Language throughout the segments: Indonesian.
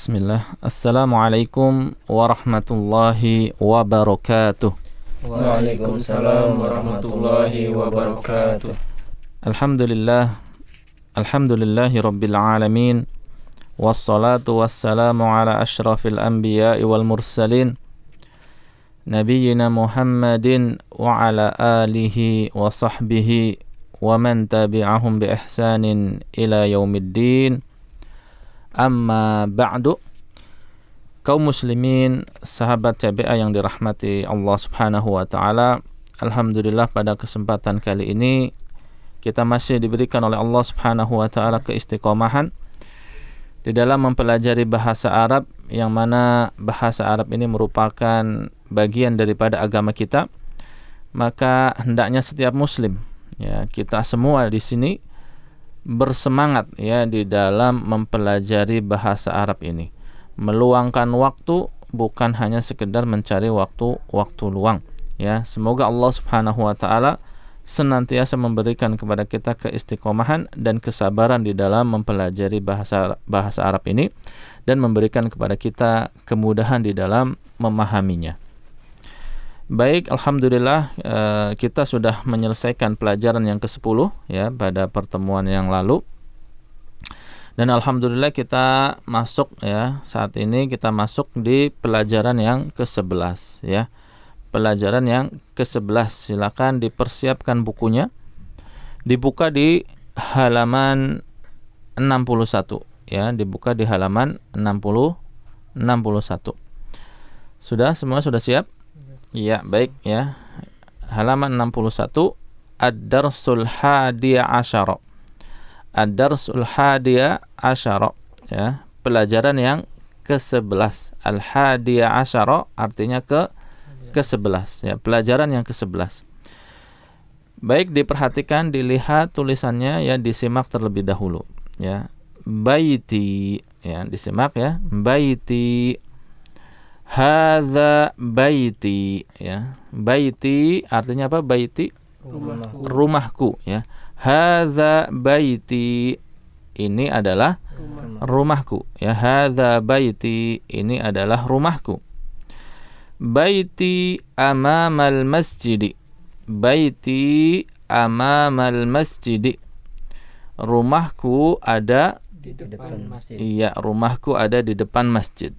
Bismillah. Assalamualaikum warahmatullahi wabarakatuh. Waalaikumsalam warahmatullahi wabarakatuh. Alhamdulillahi rabbil alamin. Wassalatu wassalamu ala ashrafil anbiya'i wal mursalin, nabiyyina Muhammadin wa ala alihi wa sahbihi wa man tabi'ahum bi ihsanin ila yaumiddin. Amma ba'du. Kaum muslimin, sahabat CBA yang dirahmati Allah Subhanahu wa taala, alhamdulillah pada kesempatan kali ini kita masih diberikan oleh Allah Subhanahu wa taala keistiqomahan di dalam mempelajari bahasa Arab, yang mana bahasa Arab ini merupakan bagian daripada agama kita. Maka hendaknya setiap muslim, ya, kita semua di sini bersemangat, ya, di dalam mempelajari bahasa Arab ini, meluangkan waktu, bukan hanya sekedar mencari waktu luang, ya. Semoga Allah Subhanahu wa taala senantiasa memberikan kepada kita keistiqomahan dan kesabaran di dalam mempelajari bahasa Arab ini, dan memberikan kepada kita kemudahan di dalam memahaminya. Baik, alhamdulillah kita sudah menyelesaikan pelajaran yang ke-10, ya, pada pertemuan yang lalu. Dan alhamdulillah kita masuk, ya, saat ini kita masuk di pelajaran yang ke-11, ya. Pelajaran yang ke-11. Silakan dipersiapkan bukunya. Dibuka di halaman 61, ya, dibuka di halaman 61. Sudah, semua sudah siap? Ya, baik, ya. Halaman 61, Ad-Darsul Hadiya Asyara. Ad-Darsul Hadiya Asyara, ya, pelajaran yang ke-11. Al-Hadiya Asyara artinya ke-11, ya, pelajaran yang ke-11. Baik, diperhatikan, dilihat tulisannya, ya, disimak terlebih dahulu, ya. Baiti, ya, disimak, ya. Baiti. Hadza baiti, ya. Baiti artinya apa? Baiti rumahku, ya. Hadza baiti, ini adalah rumahku, ya. Hadza baiti, ini adalah rumahku. Baiti amamal masjid. Baiti amamal masjid. Rumahku ada Di depan masjid. Iya, rumahku ada di depan masjid.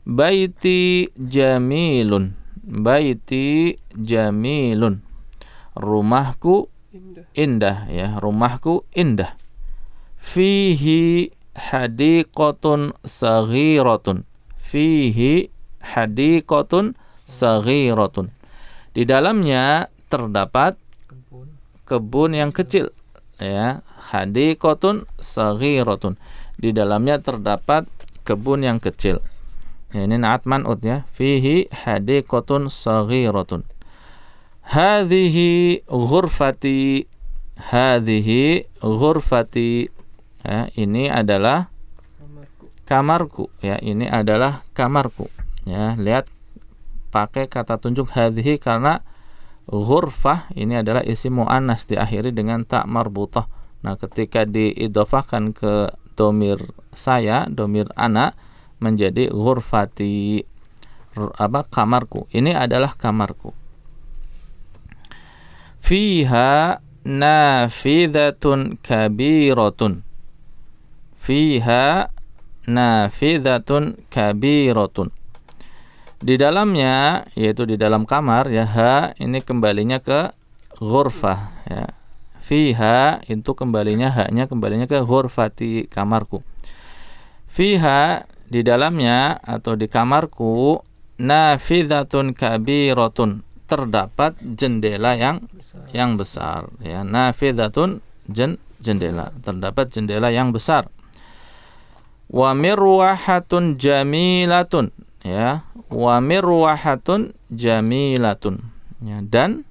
Baiti jamilun. Baiti jamilun. Rumahku indah, ya. Rumahku indah. Fihi hadiqatun saghiratun. Fihi hadiqatun saghiratun. Di dalamnya terdapat kebun yang kecil, ya. Hadiqatun saghiratun. Di dalamnya terdapat kebun yang kecil. Ya, ini naat man'ut, ya. Fihi hadiqatun saghiratun. Hadhihi ghurfati. Hadhihi ghurfati. Ya, ini adalah kamarku, ya. Ini adalah kamarku, ya. Lihat, pakai kata tunjuk hadhihi karena ghurfah ini adalah isim muannas diakhiri dengan ta marbutah. Nah, ketika diidhofahkan ke domir saya, domir ana, menjadi ghurfati, kamarku. Ini adalah kamarku. Fiha nafidatun kabiratun. Fiha nafidatun kabiratun. Di dalamnya, yaitu di dalam kamar, ya, ha ini kembalinya ke ghurfah, ya. Fiha itu kembalinya, haknya kembalinya ke ghurfati, kamarku. Fiha, di dalamnya atau di kamarku, nafidatun kabiratun, terdapat jendela yang besar, ya. Nafidatun jendela, terdapat jendela yang besar. Wa mirwahatun jamilatun, ya. Wa mirwahatun jamilatun, ya. Dan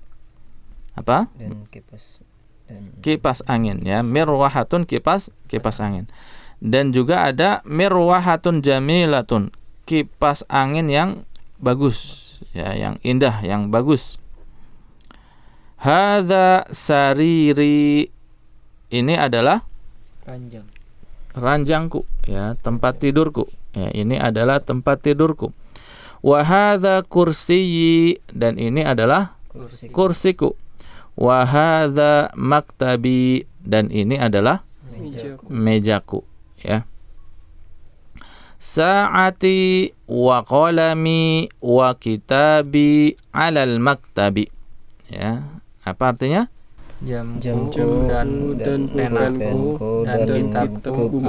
apa? Dan kipas angin, ya. Mirwahatun, kipas angin. Dan juga ada mirwahatun jamilatun, kipas angin yang bagus, ya, yang indah, yang bagus. Hadza sariri, ini adalah ranjang. ranjangku, ya, tempat tidurku. Ya, ini adalah tempat tidurku. Wa hadza kursiyyi, dan ini adalah kursiku. Wa hadza maktabi, dan ini adalah mejaku, ya. Sa'ati wa qalami wa kitabi 'alal maktabi. Ya, apa artinya? Jamku dan penaku dan kitabku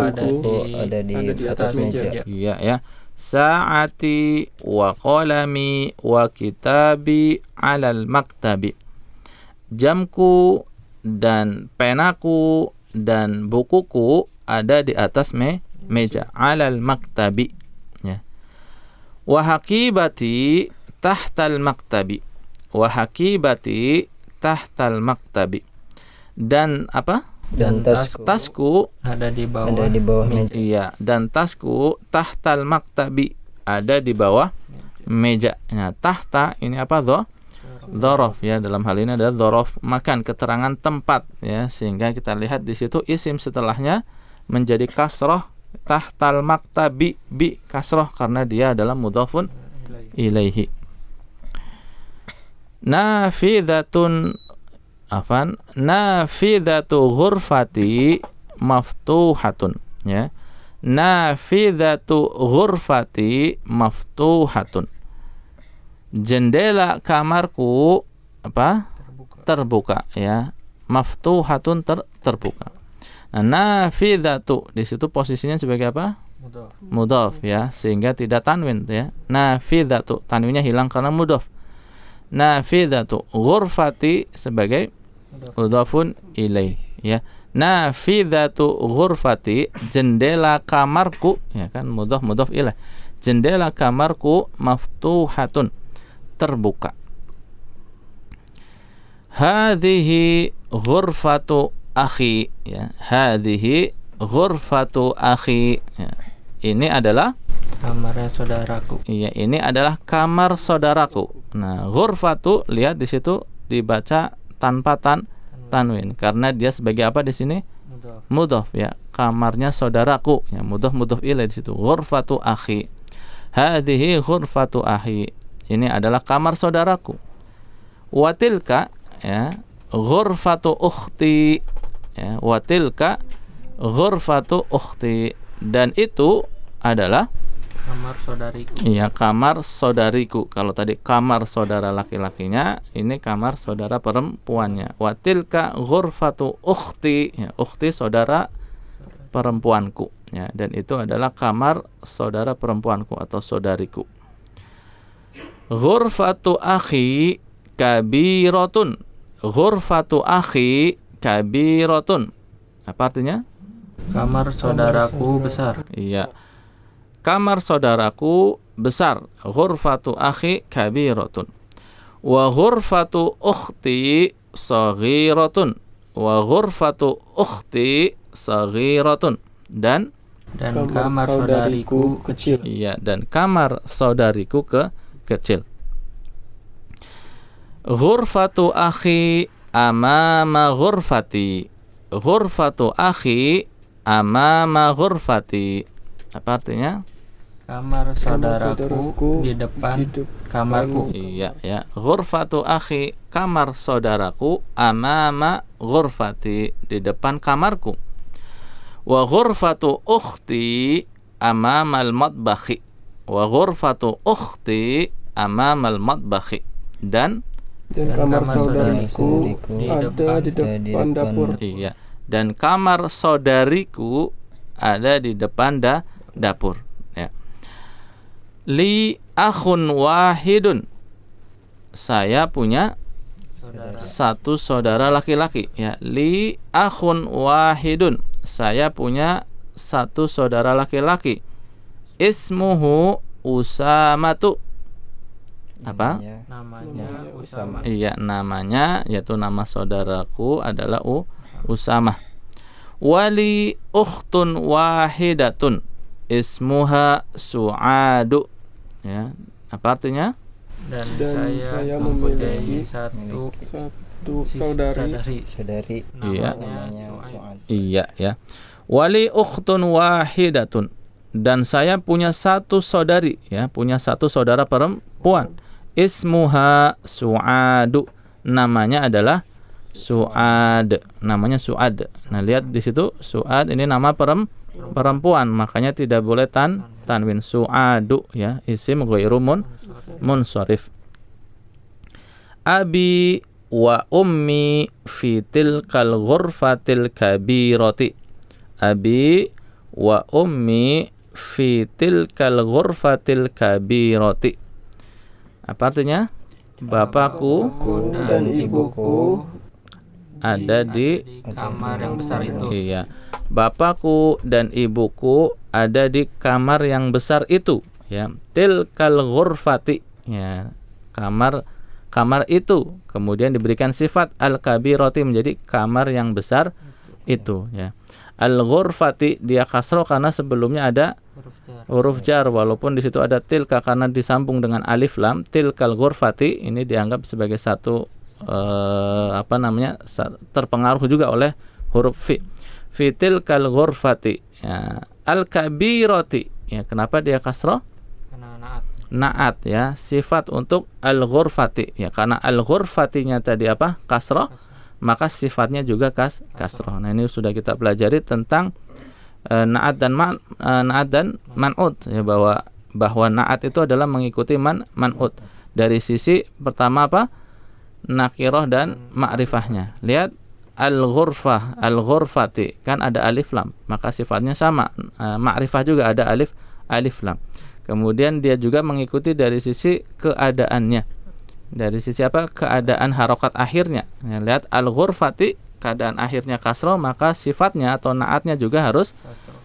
ada di atas meja. Iya, ya. Sa'ati wa qalami wa kitabi 'alal maktabi. Jamku dan penaku dan bukuku ada di atas meja, 'alal maktabi, ya. Wa haqibati tahtal maktabi. Wa haqibati tahtal maktabi. Dan apa? Dan tasku ada di bawah meja. Iya, dan tasku tahtal maktabi, ada di bawah meja. Nah, tahta ini apa? Dzaraf, ya. Dalam hal ini adalah dzaraf makan, keterangan tempat, ya. Sehingga kita lihat di situ isim setelahnya menjadi kasrah, tahtal maktabi, bi kasrah karena dia adalah mudhafun ilaihi. Nafidatu ghurfati maftuhatun, ya. Nafidatu ghurfati maftuhatun. Jendela kamarku apa? Terbuka, ya. Maftuhatun, terbuka. Nah, nafidatu di situ posisinya sebagai apa? Mudhaf, ya, sehingga tidak tanwin, ya. Nafidatu, tanwinnya hilang karena mudhaf. Nafidatu ghurfati sebagai mudhafun ilaih, ya. Nafidatu ghurfati, jendela kamarku, ya kan, mudhaf ilaih. Jendela kamarku maftuhatun, terbuka. Hadhihi ghurfatu akhi, ya. Hadhihi ghurfatu akhi, ya. Ini adalah Kamarnya saudaraku. Iya, ini adalah kamar saudaraku. Nah, ghurfatu, lihat di situ dibaca tanpa tanwin karena dia sebagai apa di sini? Mudhaf, ya. Kamarnya saudaraku, ya. Mudhaf ilaih di situ. Ghurfatu akhi. Hadhihi ghurfatu akhi. Ini adalah kamar saudaraku. Watilka, ya, ghurfatu ukhti, ya. Watilka ghurfatu ukhti, dan itu adalah Kamar saudariku. Iya, kamar saudariku. Kalau tadi kamar saudara laki-lakinya, ini kamar saudara perempuannya. Watilka ghurfatu ukhti, ya, ukhti saudara perempuanku, ya, dan itu adalah kamar saudara perempuanku atau saudariku. Ghurfatu akhi kabiratun. Ghurfatu akhi kabiratun. Apa artinya? Kamar saudaraku besar. Iya. Kamar saudaraku besar. Ghurfatu akhi kabiratun. Wa ghurfatu ukhti saghiratun. Wa ghurfatu ukhti saghiratun. Dan kamar saudariku kecil. Iya, dan kamar saudariku kecil. Ghurfatu akhi amama ghurfati. Ghurfatu akhi amama ghurfati. Apa artinya? Kamar saudaraku di depan kamarku. Iya, ya. Ghurfatu akhi, kamar saudaraku, amama ghurfati, di depan kamarku. Wa ghurfatu ukhti amamal matbakhi. Wa ghurfatu ukhti amamal matbakhi. Dan kamar saudariku ada di depan dapur. Iya. Dan kamar saudariku ada di depan dapur, ya. Li akhun wahidun. Saya punya satu saudara laki-laki, ya. Li akhun wahidun. Saya punya satu saudara laki-laki. Ismuhu Usamatu. Apa? Namanya Usama. Iya, namanya, yaitu nama saudaraku adalah Usamah. Wali ukhtun wahidatun ismuha Su'adu, ya. Apa artinya? Dan saya mempunyai satu saudari. Iya. Namanya Iya, ya. Wali ukhtun wahidatun, dan saya punya satu saudari, ya, punya satu saudara perempuan. Ismuha Su'adu, namanya adalah Su'ad, namanya Su'ad. Nah, lihat di situ Su'ad ini nama perempuan, makanya tidak boleh tanwin. Su'adu, ya, isim ghairu munsharif. Abi wa ummi fi tilkal ghurfatil kabirati. Abi wa ummi fi tilkal ghurfatil kabirati. Apa artinya? Bapakku dan ibuku ada di kamar yang besar itu. Iya. Bapakku dan ibuku ada di kamar yang besar itu, ya. Tilkal ghurfati, ya. Kamar itu. Kemudian diberikan sifat al-kabirati, menjadi kamar yang besar itu, ya. Al-ghurfati dia kasroh karena sebelumnya ada huruf jar, walaupun di situ ada tilka karena disambung dengan alif lam. Tilkal ghurfati ini dianggap sebagai satu terpengaruh juga oleh huruf fi. Fi tilkal ghurfati, ya. Al-kabirati, ya, kenapa dia kasroh? Karena Naat, ya, sifat untuk al-ghurfati, ya, karena al-ghurfatinya tadi apa? Kasroh, maka sifatnya juga kasroh. Nah, ini sudah kita pelajari tentang naat dan man'ut, ya, bahwa naat itu adalah mengikuti man'ut. Dari sisi pertama apa? Nakiroh dan ma'rifahnya. Lihat al-ghurfah, al-ghurfati, kan ada alif lam, maka sifatnya sama. Ma'rifah juga ada alif lam. Kemudian dia juga mengikuti dari sisi keadaannya. Dari sisi apa? Keadaan harokat akhirnya. Ya, lihat al-ghurfati, keadaan akhirnya kasroh, maka sifatnya atau naatnya juga harus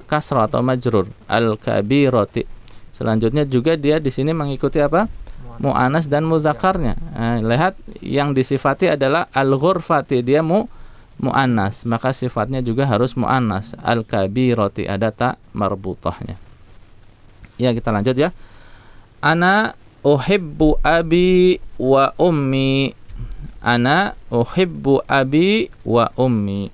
kasroh atau majrur. Al-kabirati. Selanjutnya juga dia di sini mengikuti apa? Mu'anas dan mudzakarnya. Nah, lihat yang disifati adalah al-ghurfati, dia mu'anas, maka sifatnya juga harus mu'anas. Al-kabirati, ada tak marbutahnya. Ya, kita lanjut, ya. Ana uhibbu abi wa ummi. Ana uhibbu abi wa ummi.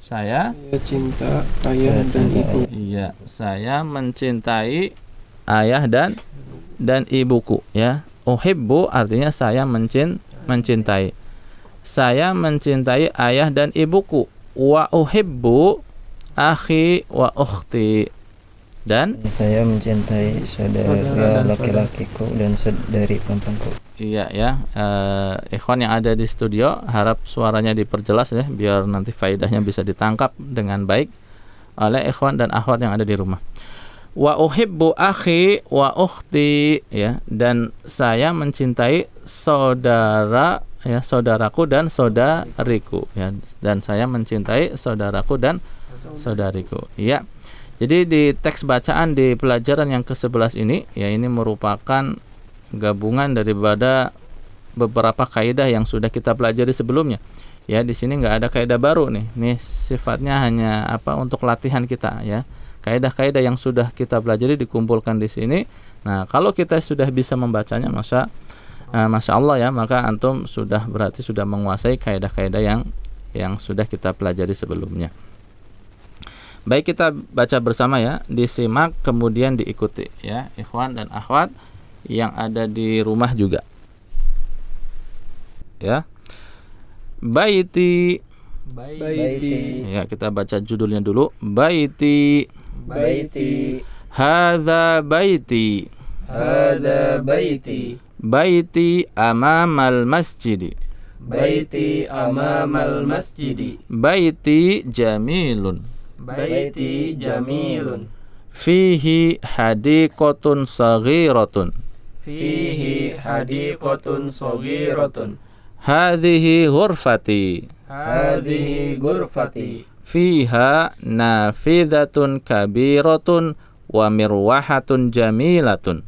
Saya cinta ayah dan ibu. Iya, saya mencintai ayah dan ibuku, ya. Uhibbu artinya saya mencintai. Saya mencintai ayah dan ibuku. Wa uhibbu akhi wa ukhti. Dan saya mencintai saudara laki-lakiku dan saudari perempuanku. Iya, ya. Ikhwan yang ada di studio, harap suaranya diperjelas, ya, biar nanti faedahnya bisa ditangkap dengan baik oleh ikhwan dan akhwat yang ada di rumah. Wa uhibbu akhi wa ukhti, ya, dan saya mencintai saudara, ya, saudaraku dan saudariku, ya, dan saya mencintai saudaraku dan saudariku, ya. Jadi di teks bacaan di pelajaran yang ke-11 ini, ya, ini merupakan gabungan daripada beberapa kaidah yang sudah kita pelajari sebelumnya. Ya, di sini nggak ada kaidah baru nih. Ini sifatnya hanya untuk latihan kita, ya. Kaidah-kaidah yang sudah kita pelajari dikumpulkan di sini. Nah, kalau kita sudah bisa membacanya, masya Allah, ya, maka antum berarti sudah menguasai kaidah-kaidah yang sudah kita pelajari sebelumnya. Baik, kita baca bersama, ya, disimak kemudian diikuti, ya, ikhwan dan akhwat yang ada di rumah juga, ya. Baiti. Ya, kita baca judulnya dulu. Baiti. Hadza baiti. Baiti amamal masjidi. Baiti jamilun. Fihi hadiqatun saghiratun. Hadhihi ghurfati. Fiha nafidatun kabiratun wa mirwahatun jamilatun.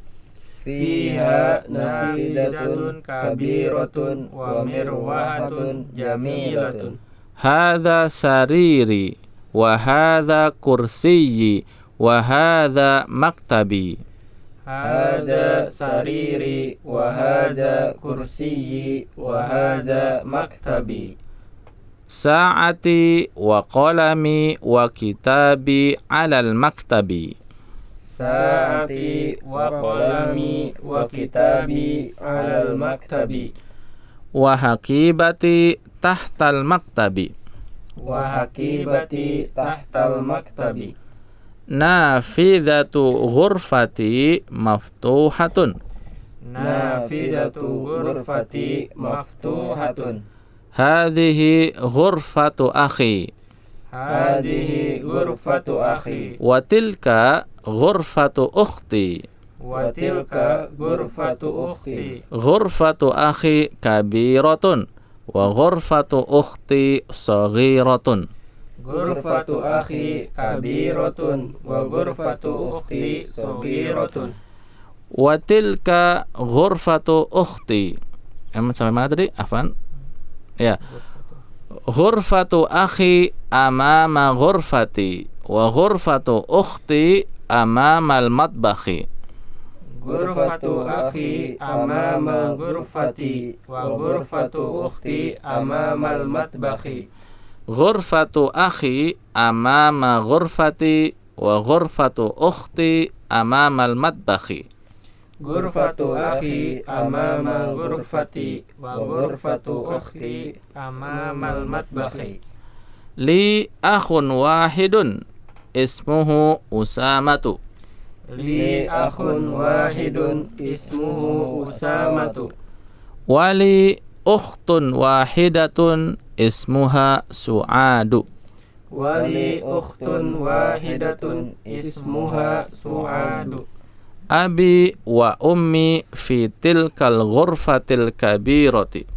Hadza sariri wa hadza kursiyyi wa hadza maktabi. Sa'ati wa qalami wa kitabi 'alal maktabi. Sa'ati wa qalami wa kitabi 'alal maktabi. Wa haqibati tahtal maktabi. Wa haqibati tahtal maktabi. Nafidhatu ghurfati maftuhatun. Nafidatu ghurfati maftuhatun. Hadhihi ghurfatu akhi. Hadhihi ghurfatu akhi. Wa tilka ghurfatu ukhti. Wa tilka ghurfatu ukhti. Ghurfatu akhi kabiratun wa ghurfatu ukhti saghiratun. Ghurfatu akhi kabiratun wa ghurfatu ukhti saghiratun. Wa tilka ghurfatu ukhti. Sampai mana tadi? Afan. Ya. Ghurfatu akhi amama ghurfati wa ghurfatu ukhti amama al-matbakhi. Ghurfatu akhi amama ghurfati wa ghurfatu ukhti amama al-matbakhi. Ghurfatu akhi amama ghurfati wa ghurfatu ukhti amama al-matbakhi. Ghurfatu akhi amama ghurfati wa ghurfatu ukhti amama al-matbakhi. Li akhun wahidun ismuhu Usamatu. Li akhun wahidun ismuhu Usamatu. Wali ukhtun wahidatun ismuha Su'adu. Wali ukhtun wahidatun ismuha Su'adu. Abi wa ummi fi tilkal ghurfatil kabirati.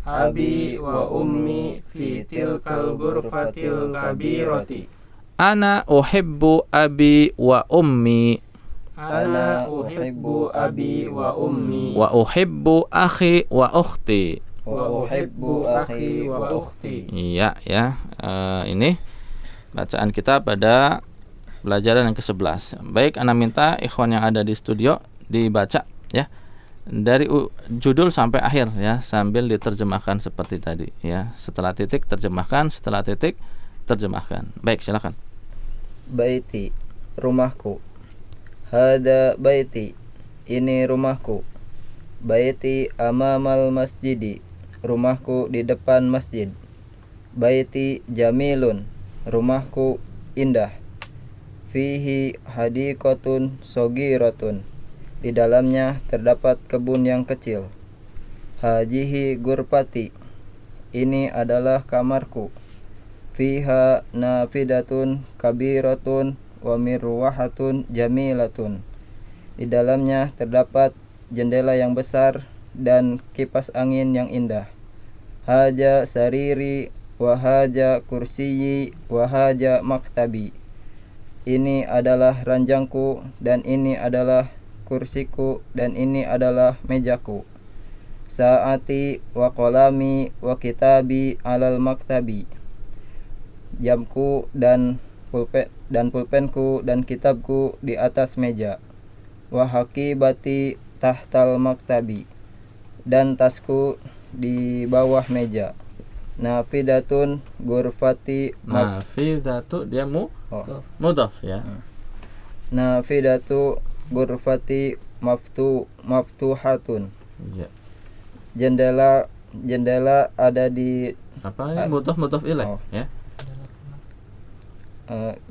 Abi wa ummi fi tilkal ghurfatil kabirati. Ana uhibbu abi wa ummi Ana uhibbu abi wa ummi wa uhibbu akhi wa ukhti. wa uhibbu akhi wa ukhti. Iya ya. Ini bacaan kita pada pelajaran yang ke-11. Baik, ana minta ikhwan yang ada di studio dibaca ya. Dari judul sampai akhir ya, sambil diterjemahkan seperti tadi ya. Setelah titik terjemahkan, setelah titik terjemahkan. Baik, silakan. Baiti, rumahku. Hada baiti, ini rumahku. Baiti amamal masjidi, rumahku di depan masjid. Baiti jamilun, rumahku indah. Fihi hadiqatun sogiratun, di dalamnya terdapat kebun yang kecil. Hajihi gurpati, ini adalah kamarku. Fiha nafidatun kabiratun wa mirwahatun jamilatun, di dalamnya terdapat jendela yang besar dan kipas angin yang indah. Haja sariri wa haja kursiyi wa haja maktabi, ini adalah ranjangku dan ini adalah kursiku dan ini adalah mejaku. Saati wa qalami wa kitabi alal maktabi, jamku dan pulpenku dan kitabku di atas meja. Wa haqibati tahtal maktabi, dan tasku di bawah meja. Nafidatun ghurfati Nafidatu dia mudhaf ya. Nafidatu ghurfati maftuhatun, Iya. Jendela ada di Apa ini mudhaf ilaih ya?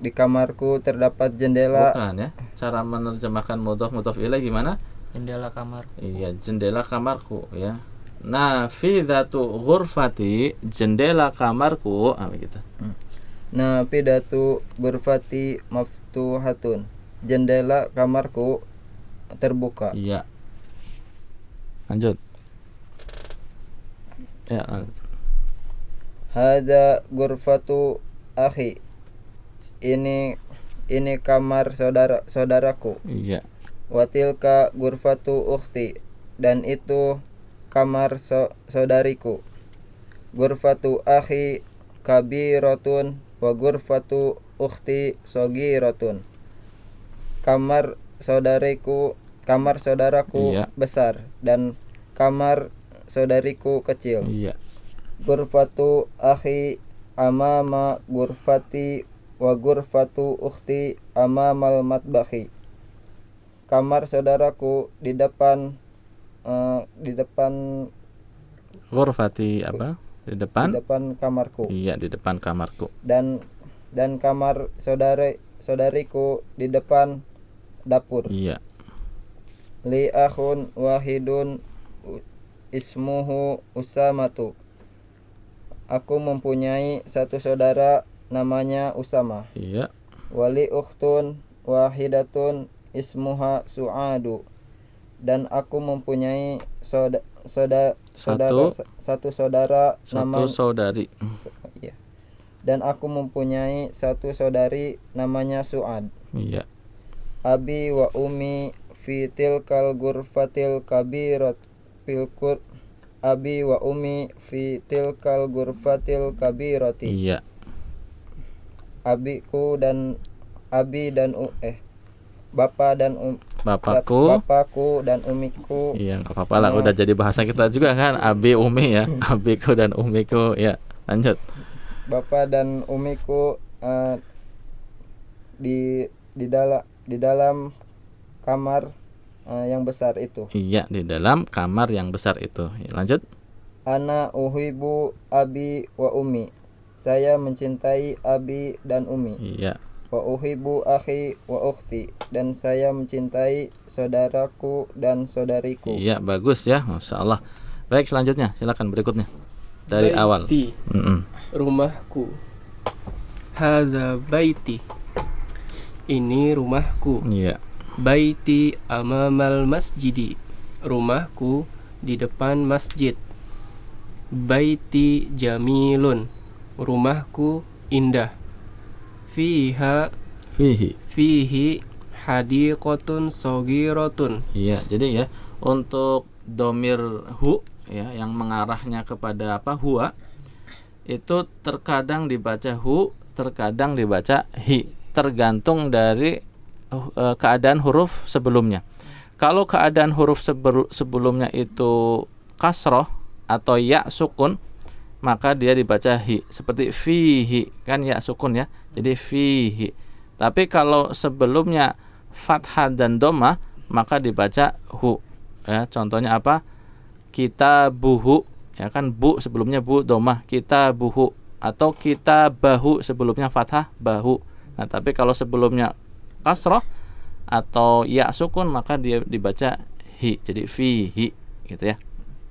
di kamarku terdapat jendela. Bukan ya. Cara menerjemahkan mudhaf ilaih gimana? Jendela kamar. Iya, jendela kamarku ya. Nafidatu ghurfati, jendela kamarku, apa gitu. Nafidatu ghurfati maftuhatun, jendela kamarku terbuka. Iya. Lanjut. Ya, lanjut. Hada ghurfatu akhi, ini kamar saudaraku. Iya. Watilka ghurfatu ukhti, dan itu kamar saudariku. Ghurfatu akhi kabiratun wa ghurfatu ukhti sagiratun, kamar saudaraku Iya. besar dan kamar saudariku kecil. Iya. Gurfatu akhi amama gurfati wa gurfatu ukhti amamal matbakhi. Kamar saudaraku di depan Ghurfati apa? Di di depan? depan kamarku. Iya, di depan kamarku. Dan kamar saudariku di depan dapur. Iya. Li akhun wahidun ismuhu Usamatu. Aku mempunyai satu saudara namanya Usama. Iya. Wali ukhtun wahidatun ismuha Su'adu. Dan aku mempunyai satu saudara Satu saudari. iya. Dan aku mempunyai satu saudari namanya Su'ad. Iya. Abi wa ummi fi tilkal gurfatil kabirat filkur. Abi wa ummi fi tilkal gurfatil kabirati. Iya. Abiku dan abi dan bapak dan Bapakku. bapakku dan umiku. Iya, nggak apa-apa lah. Udah jadi bahasa kita juga kan. Abi, umi ya. Abiku dan umiku. Ya, lanjut. Bapak dan umiku di dalam kamar yang besar itu. Iya, di dalam kamar yang besar itu. Ya, lanjut. Ana uhibu abi wa ummi. Saya mencintai abi dan umi. Iya. Wa uhibu akhi wa ukhti. Dan saya mencintai saudaraku dan saudariku. Iya, bagus ya. Masya Allah. Baik, selanjutnya. Silakan berikutnya. Dari awal. Baiti, rumahku. Hadza baiti. Ini rumahku. Iya. Baiti amamal masjidi. Rumahku di depan masjid. Baiti jamilun. Rumahku indah. Fihi hadiqatun sagiratun. Iya, jadi ya untuk domir hu ya yang mengarahnya kepada apa? Huwa itu terkadang dibaca hu, terkadang dibaca hi, tergantung dari keadaan huruf sebelumnya. Kalau keadaan huruf sebelumnya itu kasroh atau ya sukun, maka dia dibaca hi, seperti fihi kan ya sukun ya, jadi fihi. Tapi kalau sebelumnya fathah dan dhamma maka dibaca hu ya. Contohnya apa? Kitabuhu ya kan, bu sebelumnya bu dhamma, kitabuhu, atau kitabahu sebelumnya fathah bahu. Nah, tapi kalau sebelumnya kasroh atau ya sukun maka dia dibaca hi, jadi fihi gitu ya.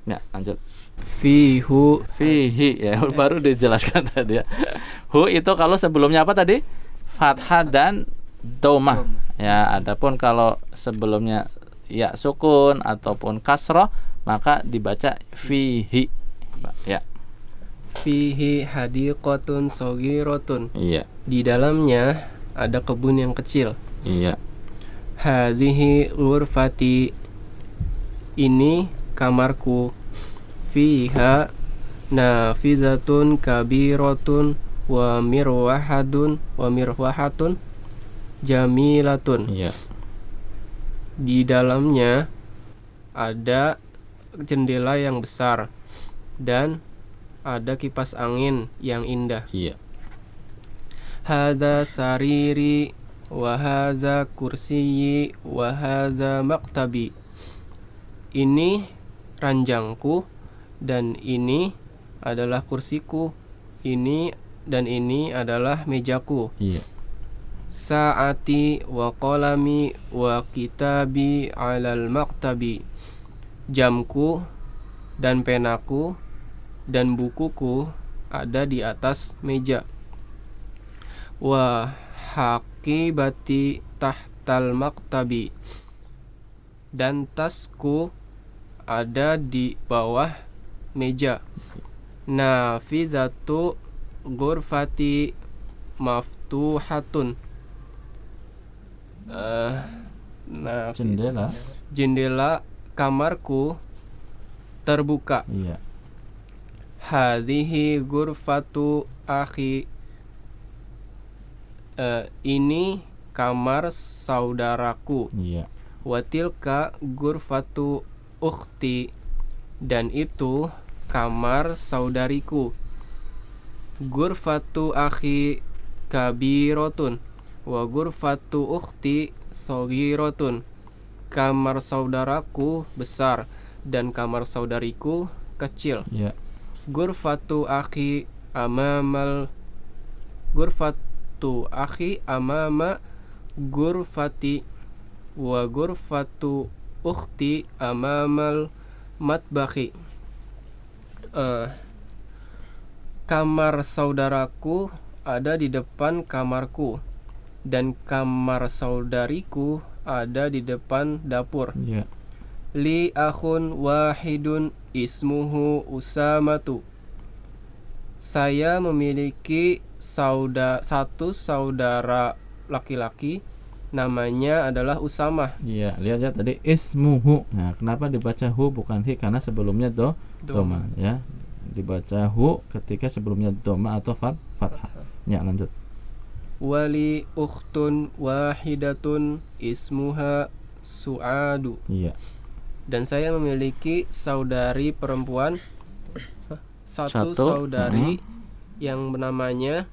Ya, lanjut. Fihi ya, baru dijelaskan tadi ya. Hu itu kalau sebelumnya apa tadi? Fathah dan dhammah. Ya, adapun kalau sebelumnya ya sukun ataupun kasroh maka dibaca fihi. Ya. Fihi hadiqatun sagiratun. Iya. Di dalamnya ada kebun yang kecil. Iya. Hadhihi ghurfati. Ini kamarku. Fiha nafizatun kabiratun wa mirwahatun jamilatun. Iya. Di dalamnya ada jendela yang besar dan ada kipas angin yang indah. Iya. Hadza sariri wa hadza kursiyyi wa hadza maktabi. Ini ranjangku dan ini adalah kursiku. Ini dan ini adalah mejaku. Iya. Sa'ati wa qalami wa kitabi 'alal maktabi. Jamku dan penaku dan bukuku ada di atas meja. Wa haqibati tahtal maktabi. Dan tasku ada di bawah meja. Nafizatu ghurfati maftuhatun. Jendela kamarku terbuka. Iya. Hadhihi ghurfatu akhi. Ini kamar saudaraku. Iya. Watilka ghurfatu ukhti. Dan itu kamar saudariku. Ghurfatu akhi kabirotun wa ghurfatu ukhti shaghiratun. Kamar saudaraku besar dan kamar saudariku kecil. Ya. Ghurfatu akhi amama ghurfati wa ghurfatu ukhti amamal matbakhi. Kamar saudaraku ada di depan kamarku dan kamar saudariku ada di depan dapur. Ya. Li akhun wahidun ismuhu Usamatu. Saya memiliki satu saudara laki-laki, namanya adalah Usamah. Iya, lihat ya tadi ismuhu. Nah, kenapa dibaca hu bukan hi? Karena sebelumnya doma ya. Dibaca hu ketika sebelumnya doma atau fathah. Ya, lanjut. Wali ukhtun wahidatun ismuha Su'adu. Iya. Dan saya memiliki saudari perempuan, satu saudari yang namanya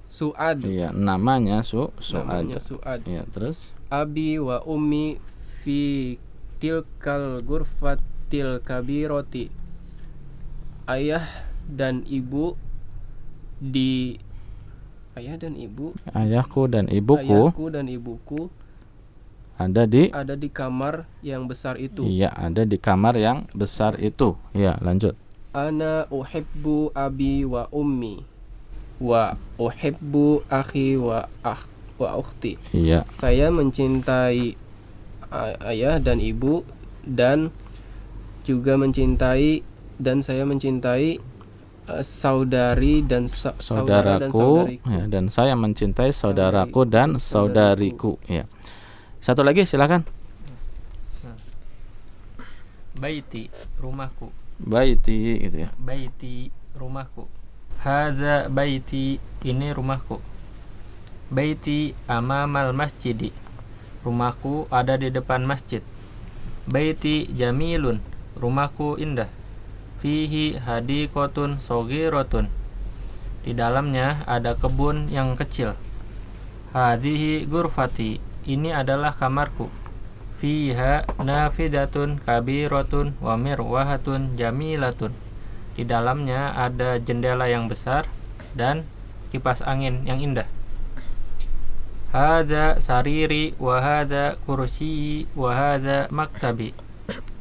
Su'ad. Iya, namanya Su'ad. Namanya Su'ad. Iya, terus Abi wa ummi fi tilkal ghurfatil kabiroti. Ayah dan ibu ayahku dan ibuku ada di kamar yang besar itu. Iya, ada di kamar yang besar itu. Iya, lanjut. Ana uhibbu abi wa ummi wa uhibbu akhi wa ukhti. Iya. Saya mencintai ayah dan ibu dan juga saya mencintai saudari dan saudara dan saudariku. Ya, dan saya mencintai saudaraku dan saudariku. Ya. Satu lagi silakan. Baiti, rumahku. Baiti gitu ya. Baiti, rumahku. Hadza baiti, ini rumahku. Baiti amamal masjidi. Rumahku ada di depan masjid. Baiti jamilun, rumahku indah. Fihi hadiqatun shaghiratun. Di dalamnya ada kebun yang kecil. Hadhihi ghurfati, ini adalah kamarku. Fiha nafidatun kabiratun wa mirwahatun jamilatun. Di dalamnya ada jendela yang besar dan kipas angin yang indah. Hadza sariri wa hadza kursi wa hadza maktabi.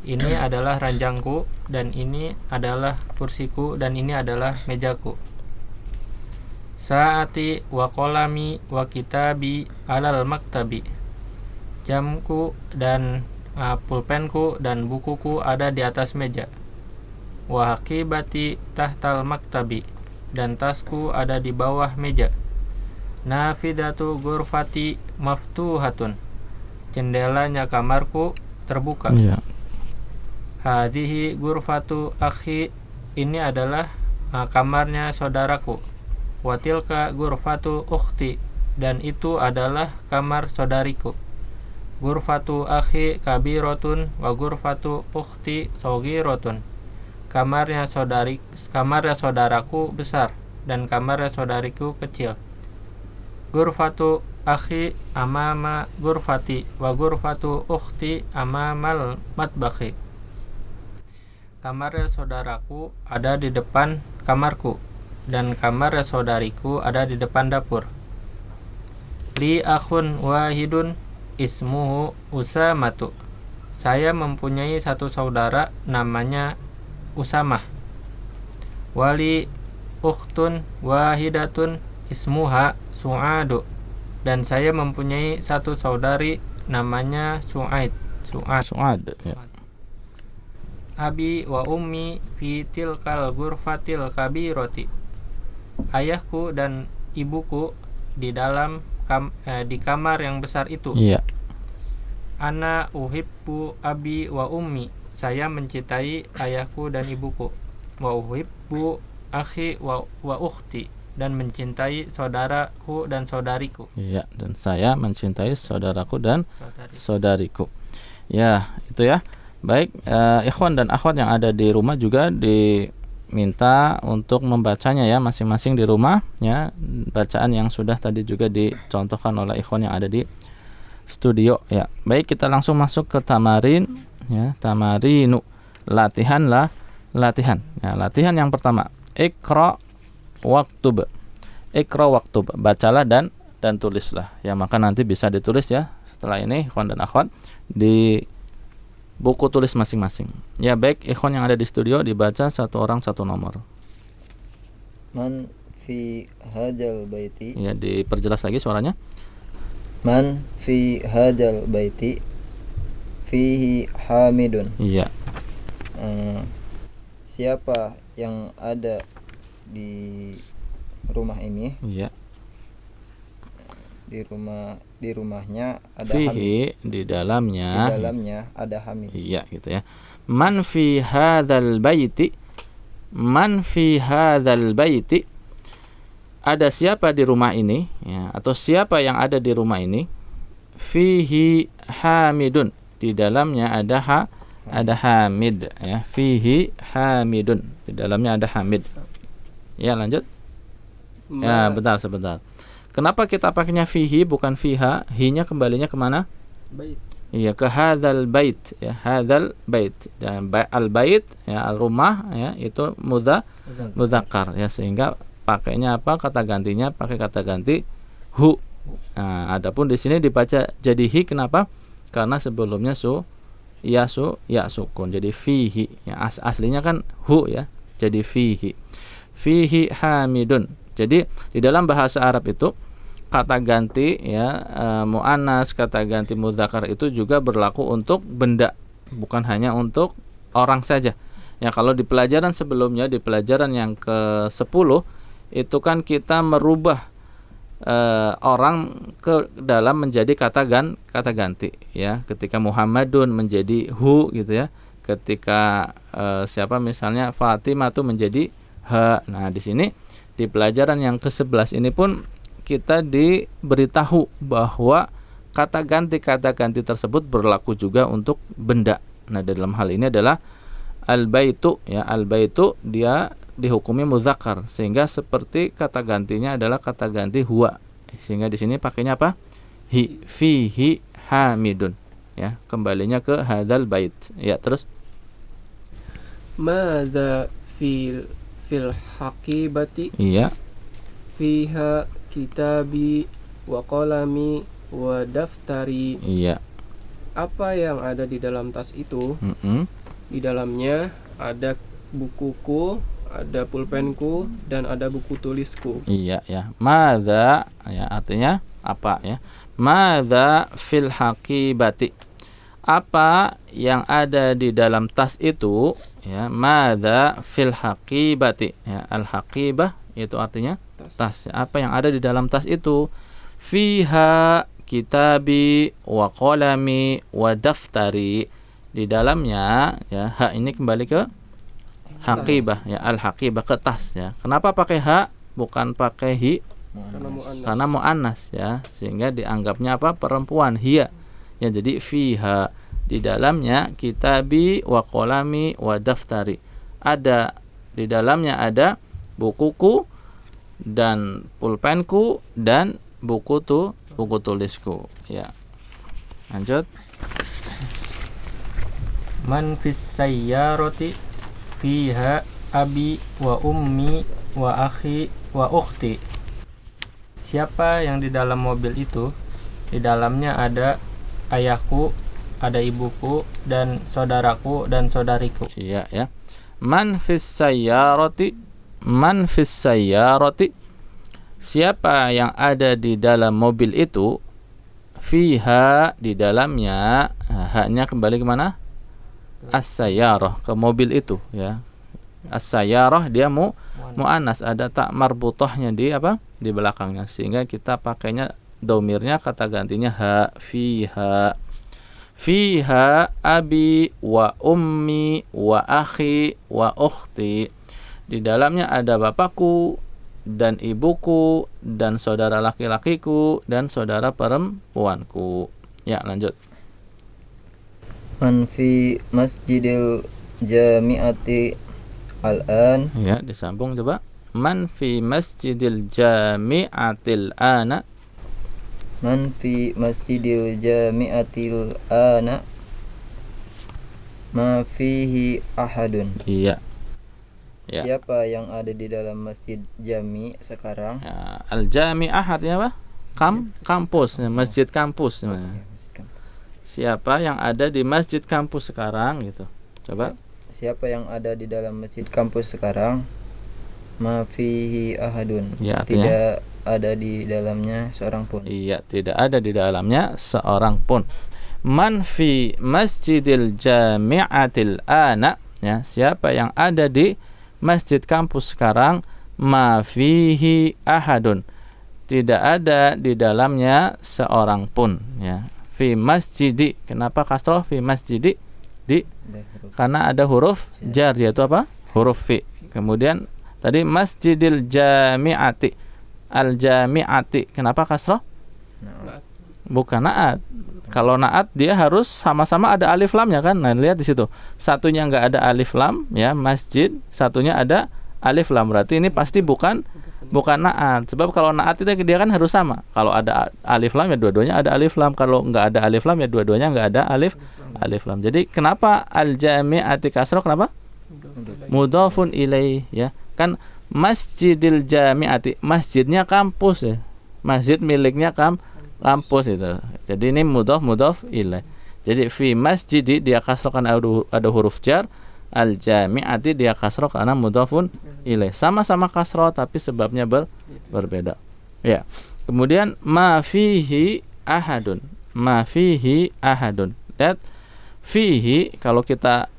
Ini adalah ranjangku dan ini adalah kursiku dan ini adalah mejaku. Saati wa qalami wa kitabi alal maktabi. Jamku dan pulpenku dan bukuku ada di atas meja. Wa haqibati tahtal maktabi, dan tasku ada di bawah meja. Nafidatu ghurfati maftuhatun. Jendelanya kamarku terbuka. Iya. Hadhihi ghurfatu akhi, ini adalah kamarnya saudaraku. Watilka ghurfatu ukhti, dan itu adalah kamar saudariku. Ghurfatu akhi kabiratun wa ghurfatu ukhti shaghiratun. Kamarnya saudaraku besar dan kamarnya saudariku kecil. Ghurfatu akhi amama ghurfati wa ghurfatu ukhti amamal matbakhi. Kamar saudaraku ada di depan kamarku dan kamar saudariku ada di depan dapur. Li akhun wahidun ismuhu Usamatu. Saya mempunyai satu saudara namanya Usamah. Wali ukhtun wahidatun ismuha Su'adu. Dan saya mempunyai satu saudari namanya Su'ad. Ya. Abi wa ummi fi tilkal ghurfatil kabirati. Ayahku dan ibuku di dalam di kamar yang besar itu. Iya. Ana uhibbu abi wa ummi. Saya mencintai ayahku dan ibuku. Wa uhibbu akhi wa ukhti, dan mencintai saudaraku dan saudariku. Iya, dan saya mencintai saudaraku dan saudariku. Ya, itu ya. Baik, ikhwan dan akhwat yang ada di rumah juga minta untuk membacanya ya masing-masing di rumah ya, bacaan yang sudah tadi juga dicontohkan oleh ikhwan yang ada di studio ya. Baik, kita langsung masuk ke tamarin ya, tamarinu, latihan ya. Latihan yang pertama, Iqra waktub. Iqra waktub, bacalah dan tulislah ya. Maka nanti bisa ditulis ya setelah ini ikhwan dan akhwat di buku tulis masing-masing. Ya, baik ikhwan yang ada di studio dibaca satu orang satu nomor. Man fi hadzal baiti. Ya, diperjelas lagi suaranya. Man fi hadzal baiti fihi hamidun. Iya. Siapa yang ada di rumah ini? Iya. Di rumahnya ada Fihi, Hamid. di dalamnya. Di dalamnya ada Hamid. Iya, gitu ya. Man fi hadzal baiti. Man fi hadzal baiti. Ada siapa di rumah ini ya, atau siapa yang ada di rumah ini? Fihi hamidun. Di dalamnya ada Hamid ya. Fihi hamidun. Di dalamnya ada Hamid. Ya, lanjut. Ya, sebentar. Kenapa kita pakainya fihi bukan fiha? Hi-nya kembalinya kemana? Bait. Iya, ke hadzal bait ya, hadzal bait. Dan al bait ya, al rumah ya, itu mudzakkar ya, sehingga pakainya apa? Kata gantinya pakai kata ganti hu. Nah, adapun di sini dibaca jadi hi, kenapa? Karena sebelumnya ya sukun. Jadi fihi ya, aslinya kan hu ya. Jadi fihi. Fihi hamidun. Jadi di dalam bahasa Arab itu kata ganti ya, muannas, kata ganti mudzakkar itu juga berlaku untuk benda, bukan hanya untuk orang saja. Ya, kalau di pelajaran sebelumnya, di pelajaran yang ke-10 itu kan kita merubah orang ke dalam menjadi kata ganti ya. Ketika Muhammadun menjadi hu gitu ya. Ketika siapa misalnya Fatimah itu menjadi ha. Nah, di sini di pelajaran yang ke-11 ini pun kita diberitahu bahwa kata ganti tersebut berlaku juga untuk benda. Nah, dalam hal ini adalah al-baitu ya, al-baitu dia dihukumi mudzakkar, sehingga seperti kata gantinya adalah kata ganti huwa. Sehingga di sini pakainya apa? Hi, fihi hamidun ya, kembalinya ke hadzal bait. Ya, terus Madza fil haqibati. Iya. Fiha kitabi wa qalami wa daftari. Iya. Apa yang ada di dalam tas itu? Di dalamnya ada bukuku, ada pulpenku, dan ada buku tulisku. Iya ya. Madza ya, artinya apa ya? Madza fil haqibati. Apa yang ada di dalam tas itu ya? Madza fil haqibati ya. Al haqibah itu artinya tas. Apa yang ada di dalam tas itu? Fiha kitabi wa qalami wa daftari. Di dalamnya ya, ha ini kembali ke haqibah ya, al haqibah, ke tas ya. Kenapa pakai ha bukan pakai hi? Karena muannas ya, sehingga dianggapnya apa? Perempuan, hiya. Ya, jadi fiha, di dalamnya kitabi wa qalami wa daftari. Ada di dalamnya ada bukuku dan pulpenku dan buku tulisku ya. Lanjut. Man fis sayyarati fiha abi wa ummi wa akhi wa ukhti. Siapa yang di dalam mobil itu? Di dalamnya ada ayahku, ada ibuku, dan saudaraku dan saudariku. Iya ya. Man fis sayyarati, man fis sayyarati. Siapa yang ada di dalam mobil itu? Fiha, di dalamnya. Haknya kembali kemana? As-sayyarah, ke mobil itu ya. As-sayyarah dia muannas, ada tak marbutohnya di apa? Di belakangnya, sehingga kita pakainya domirnya kata gantinya ha, fiha. Fiha abi wa ummi wa akhi wa ukhti. Di dalamnya ada bapakku dan ibuku dan saudara laki-lakiku dan saudara perempuanku. Ya, lanjut. Man fi masjidil jami'ati al-an. Ya, disambung coba. Man fi masjidil jami'atil ana. Man fi masjidil jami'atil ana ma fihi ahadun. Iya. Ya. Siapa yang ada di dalam masjid jami sekarang? Ya, al-jami'ah artinya apa? Kampus, masjid kampus. Ya, masjid kampus. Siapa yang ada di masjid kampus sekarang gitu. Coba. Siapa yang ada di dalam masjid kampus sekarang? Ma fihi ahadun. Ya, artinya, tidak ada di dalamnya seorang pun. Iya, tidak ada di dalamnya seorang pun. Man fi masjidil jami'atil ana, ya, siapa yang ada di masjid kampus sekarang, ma fihi ahadun, tidak ada di dalamnya seorang pun, ya. Fi masjidi, kenapa kasroh fi masjidi? Karena ada huruf jar, yaitu apa? Huruf fi. Kemudian tadi masjidil jami'ati, al jami'ati, kenapa kasroh? Bukan naat. Kalau naat dia harus sama-sama ada alif lamnya kan. Nah, lihat di situ. Satunya enggak ada alif lam, ya, masjid, satunya ada alif lam. Berarti ini pasti bukan naat. Sebab kalau naat itu dia kan harus sama. Kalau ada alif lam ya dua-duanya ada alif lam. Kalau enggak ada alif lam ya dua-duanya enggak ada alif lam. Jadi kenapa al-jami'ati kasroh? Kenapa? Mudhafun ilaih, ya. Kan masjidil jami'ati, masjidnya kampus, ya. Masjid miliknya kampus itu. Jadi ini mudhaf ilaih. Jadi fi masjidi dia kasroh karena ada huruf jar, al jami'ati dia kasroh karena mudhafun ilaih. Sama-sama kasroh tapi sebabnya berbeda. Ya. Kemudian ma fihi ahadun. Ma fihi ahadun. Lihat fihi, kalau kita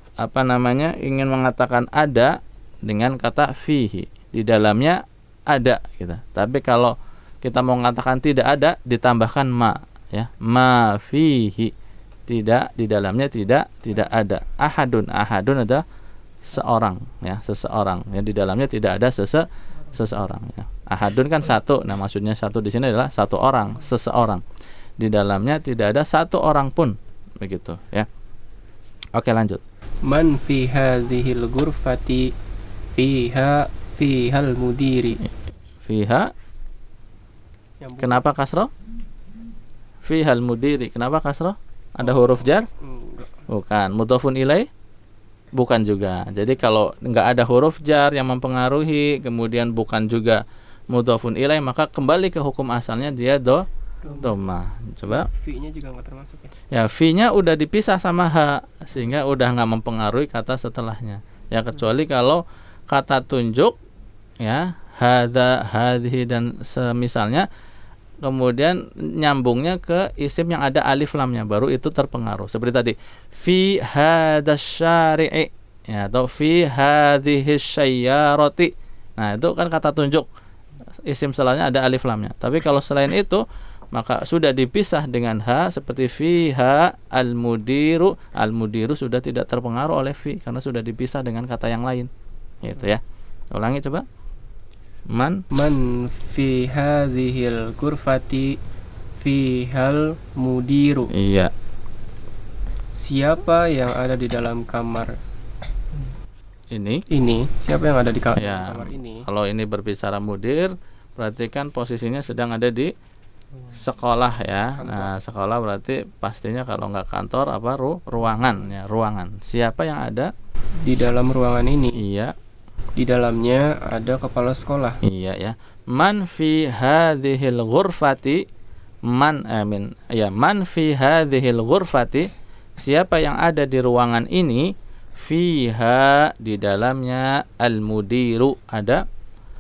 ingin mengatakan ada dengan kata fihi, di dalamnya ada gitu. Tapi kalau kita mau mengatakan tidak ada, ditambahkan ma, ya. Ma fihi, tidak, di dalamnya tidak ada. Ahadun ada seorang, ya, seseorang. Ya, di dalamnya tidak ada seseorang, ya. Ahadun kan satu. Nah, maksudnya satu di sini adalah satu orang, seseorang. Di dalamnya tidak ada satu orang pun, begitu, ya. Oke, lanjut. Man fi hadhil ghurfati fihal mudiri. Fiha, kenapa kasroh? Fihal mudiri, kenapa kasroh? Ada huruf jar? Bukan. Mudhafun ilaih? Bukan juga. Jadi kalau enggak ada huruf jar yang mempengaruhi, kemudian bukan juga mudhafun ilaih, maka kembali ke hukum asalnya dia dhamma. Coba. Fi-nya juga enggak termasuk, ya. Ya, fi-nya udah dipisah sama ha, sehingga udah enggak mempengaruhi kata setelahnya. Ya, kecuali kalau kata tunjuk, ya, hadza, hadhihi dan semisalnya, kemudian nyambungnya ke isim yang ada alif lamnya, baru itu terpengaruh. Seperti tadi, fi hadzal syari'i, ya, atau fi hadhihi syayyarati. Nah, itu kan kata tunjuk, isim setelahnya ada alif lamnya. Tapi kalau selain itu, maka sudah dipisah dengan ha, seperti fiha al-mudiru. Al-mudiru sudah tidak terpengaruh oleh fi karena sudah dipisah dengan kata yang lain. Gitu, ya. Ulangi coba. Man fi hadhil ghurfati fihal mudiru. Iya. Siapa yang ada di dalam kamar ini? Siapa yang ada di Ya, kamar ini? kalau ini berbicara mudir, berarti kan posisinya sedang ada di sekolah, ya. Nah, sekolah berarti pastinya kalau nggak kantor apa ruangan, ya, ruangan. Siapa yang ada di dalam ruangan ini? Iya. Di dalamnya ada kepala sekolah. Iya, ya. Man fi hadhil ghurfati, man fi hadhil ghurfati, siapa yang ada di ruangan ini, fiha, di dalamnya, al-mudiru, ada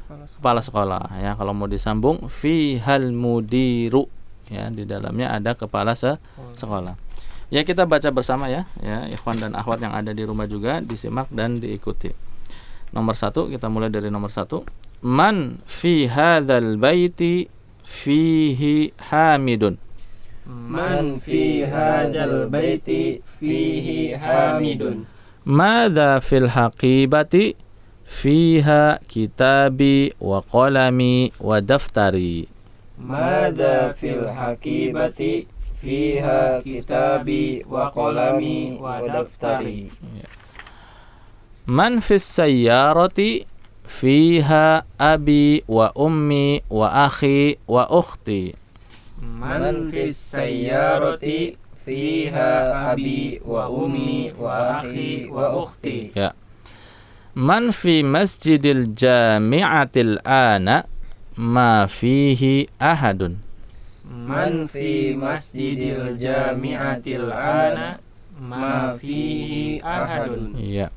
kepala sekolah, ya. Kalau mau disambung, fihal mudiru, ya, di dalamnya ada kepala sekolah. Ya, kita baca bersama, ya, ikhwan dan akhwat yang ada di rumah juga disimak dan diikuti. Nomor 1, kita mulai dari nomor 1. Man fi hadzal baiti fihi hamidun. Man fi hadzal baiti fihi hamidun. Madza fil haqibati fiha kitabi wa qalami wa daftari. Madza fil haqibati fiha kitabi wa qalami wa daftari. Man fis sayyarati fiha abi wa ummi wa akhi wa ukhti. Man fis sayyarati fiha abi wa ummi wa akhi wa ukhti. Ya. Man fi masjidil jami'atil ana ma fihi ahadun. Man fi masjidil jami'atil ana ma fihi ahadun. Ya.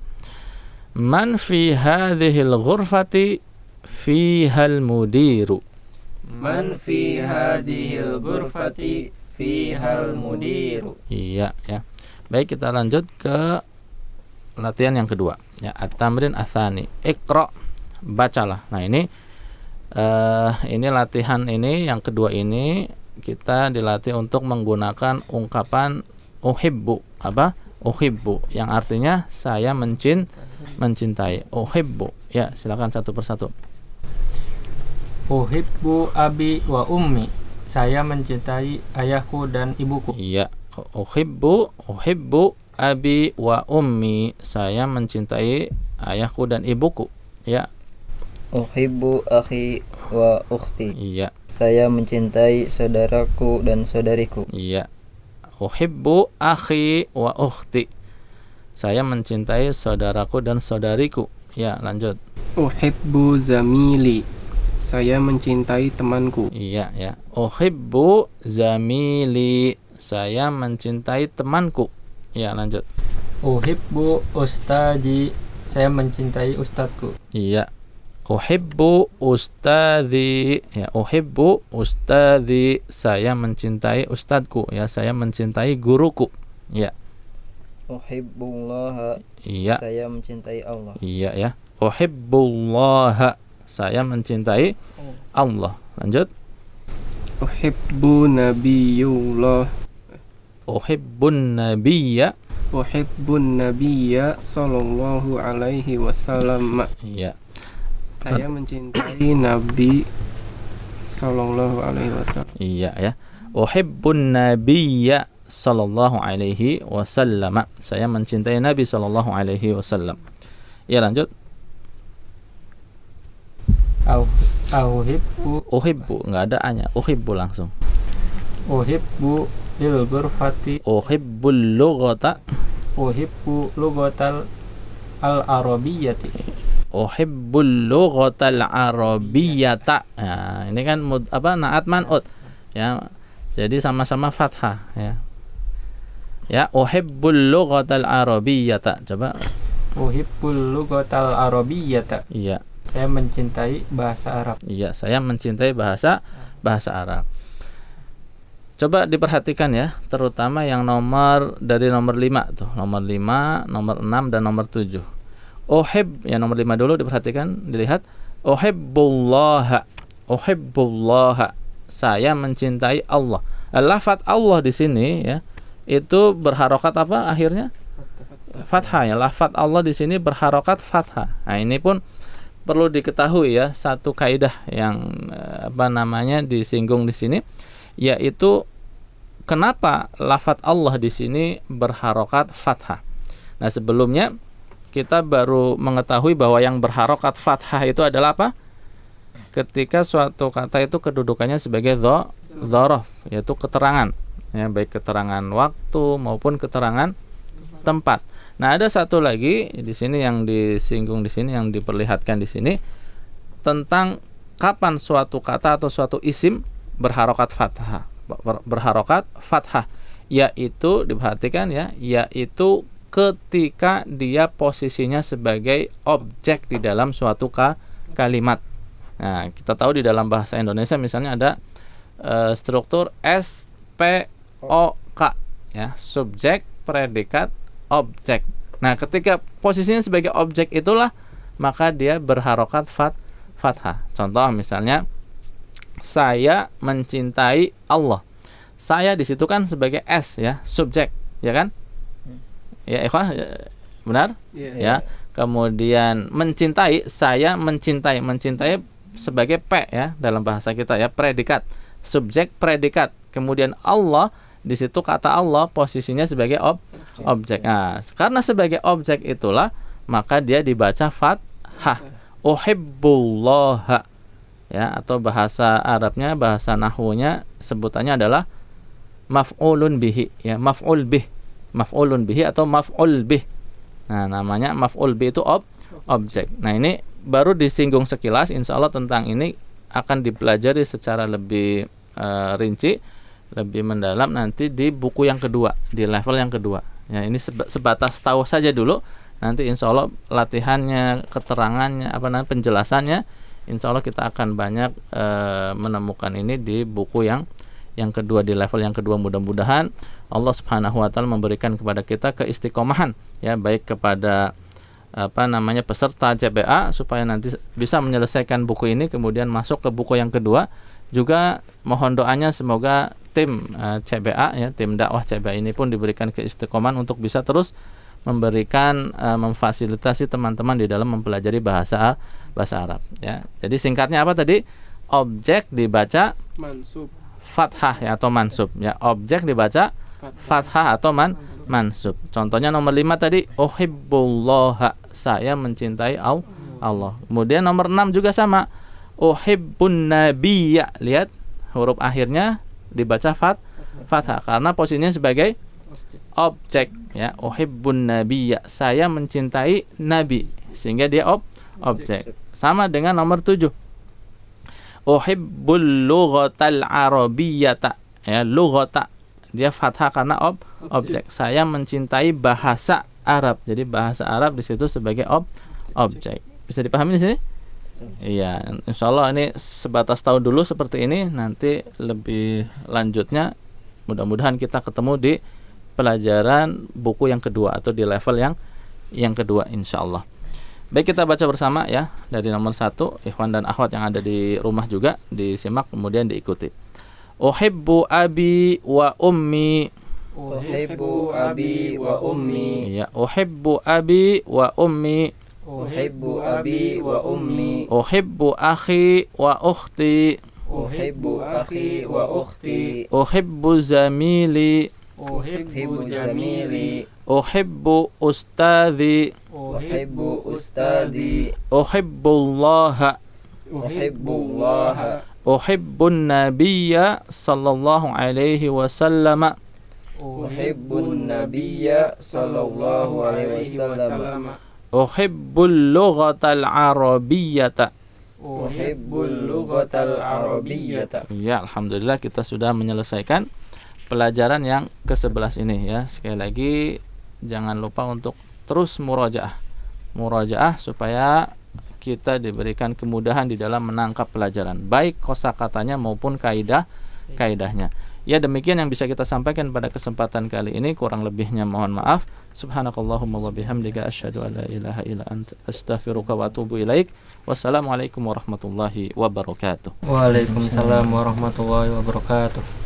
Man fi hadhil ghurfati fihal mudiru. Man fi hadhil ghurfati fihal mudiru. Iya, ya. Baik, kita lanjut ke latihan yang kedua. Ya, at-tamrin atsani. Iqra, bacalah. Nah, ini latihan ini yang kedua ini kita dilatih untuk menggunakan ungkapan uhibbu. Apa? Uhibbu yang artinya saya mencintai. Uhibbu. Ya, silakan satu persatu. Uhibbu abi wa ummi. Saya mencintai ayahku dan ibuku. Iya. Uhibbu abi wa ummi. Saya mencintai ayahku dan ibuku. Ya. Uhibbu akhi wa ukhti. Iya. Saya mencintai saudaraku dan saudariku. Iya. Uhibbu akhi wa ukhti. Saya mencintai saudaraku dan saudariku. Ya, lanjut. Uhibbu zamili. Saya mencintai temanku. Iya, ya. Uhibbu zamili. Saya mencintai temanku. Ya, lanjut. Uhibbu ustadi. Saya mencintai ustadku. Iya. Uhibbu ustadzi. Ya, uhibbu ustadzi. Saya mencintai ustadku. Ya, saya mencintai guruku. Ya. Uhibbullaha. Iya. Saya mencintai Allah. Iya, ya. Uhibbullaha. Saya mencintai Allah. Lanjut. Uhibbu nabiyullah. Uhibbun nabiyya. Uhibbun nabiyya sallallahu alaihi wasallam. Iya. Saya mencintai Nabi sallallahu alaihi wasallam. Iya, ya. Uhibbun nabiyya sallallahu alaihi wasallam. Saya mencintai Nabi sallallahu alaihi wasallam. Ya, lanjut. Uhibbu, enggak ada a-nya. Uhibbu langsung. Uhibbu lil ghurfati. Uhibbul lughata. Uhibbu lughatal al-arabiyyati. Uhibbul lughatal arabiyyata. Nah, ini kan naat man'ut. Ya. Jadi sama-sama fathah, ya. Ya, uhibbul lughatal arabiyyata. Coba. Uhibbul lughatal arabiyyata. Iya. Saya mencintai bahasa Arab. Iya, saya mencintai bahasa Arab. Coba diperhatikan ya, terutama yang dari nomor 5 tuh. Nomor 5, nomor 6 dan nomor 7. Uhib, ya nomor 5 dulu diperhatikan, dilihat. Uhibbullaha. Uhibbullaha. Saya mencintai Allah. Lafaz Allah di sini ya, itu berharokat apa akhirnya? Fathah ya. Lafaz Allah di sini berharokat fathah. Nah, ini pun perlu diketahui ya, satu kaidah yang disinggung di sini, yaitu kenapa lafaz Allah di sini berharokat fathah. Nah, sebelumnya kita baru mengetahui bahwa yang berharokat fathah itu adalah apa? Ketika suatu kata itu kedudukannya sebagai dzaraf, yaitu keterangan, ya, baik keterangan waktu maupun keterangan tempat. Nah, ada satu lagi di sini yang disinggung di sini, yang diperlihatkan di sini, tentang kapan suatu kata atau suatu isim berharokat fathah. Yaitu diperhatikan ya, yaitu ketika dia posisinya sebagai objek di dalam suatu kalimat. Nah, kita tahu di dalam bahasa Indonesia misalnya ada struktur SPOK, ya, subjek, predikat, objek. Nah, ketika posisinya sebagai objek itulah maka dia berharokat fathah. Contoh misalnya, saya mencintai Allah. Saya di situ kan sebagai S ya, subjek, ya kan? Ya, ikhwan, benar? Ya. Kemudian mencintai, saya mencintai sebagai P ya dalam bahasa kita ya, predikat, subjek, predikat. Kemudian Allah, di situ kata Allah posisinya sebagai objek. Nah, karena sebagai objek itulah maka dia dibaca fathah. Uhibbullaha, ya, atau bahasa Arabnya, bahasa nahwunya sebutannya adalah maf'ulun bihi, ya, maf'ul bihi atau maf'ul bih. Nah, namanya maf'ul bih itu objek. Nah, ini baru disinggung sekilas, insya Allah tentang ini akan dipelajari secara lebih rinci, lebih mendalam nanti di buku yang kedua, di level yang kedua. Ya, ini sebatas tahu saja dulu. Nanti insya Allah latihannya, keterangannya, penjelasannya, insya Allah kita akan banyak menemukan ini di buku yang kedua, di level yang kedua. Mudah-mudahan Allah Subhanahu wa taala memberikan kepada kita keistiqomahan, ya, baik kepada peserta CBA supaya nanti bisa menyelesaikan buku ini kemudian masuk ke buku yang kedua. Juga mohon doanya semoga tim CBA, ya, tim dakwah CBA ini pun diberikan keistiqomahan untuk bisa terus memberikan memfasilitasi teman-teman di dalam mempelajari bahasa Arab, ya. Jadi singkatnya apa tadi? Objek dibaca mansub, fathah, ya, atau mansub, ya. Objek dibaca fathah atau mansub. Contohnya nomor 5 tadi, uhibbullaha, saya mencintai Allah. Kemudian nomor 6 juga sama, uhibbun nabiyya. Lihat huruf akhirnya dibaca fathah karena posisinya sebagai objek, ya. Uhibbun nabiyya, saya mencintai nabi, sehingga dia objek. Sama dengan nomor 7, uhibbul lughatal arabiyyata, ya, lughata, dia fathah karena objek. Saya mencintai bahasa Arab. Jadi bahasa Arab di situ sebagai objek. Bisa dipahami di sini? Iya, insyaallah ini sebatas tahu dulu seperti ini. Nanti lebih lanjutnya mudah-mudahan kita ketemu di pelajaran buku yang kedua atau di level yang kedua insyaallah. Baik, kita baca bersama, ya, dari nomor 1. Ikhwan dan akhwat yang ada di rumah juga disimak kemudian diikuti. Uhibbu abi wa ummi. Uhibbu abi wa ummi. Ya, uhibbu abi wa ummi. Uhibbu abi wa ummi. Uhibbu akhi wa ukhti. Uhibbu akhi wa ukhti. Uhibbu zamili. Uhibbu zamili. Uhibbu ustadhi. Uhibbu ustadi. Uhibbullaha. Uhibbullaha. Uhibbun nabiyya sallallahu alaihi wasallam. Uhibbun nabiyya sallallahu alaihi wasallam. Uhibbul lughatal arabiyyata. Uhibbul lughatal arabiyyata. Ya, alhamdulillah kita sudah menyelesaikan pelajaran yang ke-11 ini, ya. Sekali lagi jangan lupa untuk terus murajaah supaya kita diberikan kemudahan di dalam menangkap pelajaran, baik kosakatanya maupun kaidahnya. Ya, demikian yang bisa kita sampaikan pada kesempatan kali ini. Kurang lebihnya mohon maaf. Subhanakallahumma wa bihamdika asyhadu an la ilaha illa anta astaghfiruka wa atubu ilaik. Wassalamualaikum warahmatullahi wabarakatuh. Waalaikumsalam warahmatullahi wabarakatuh.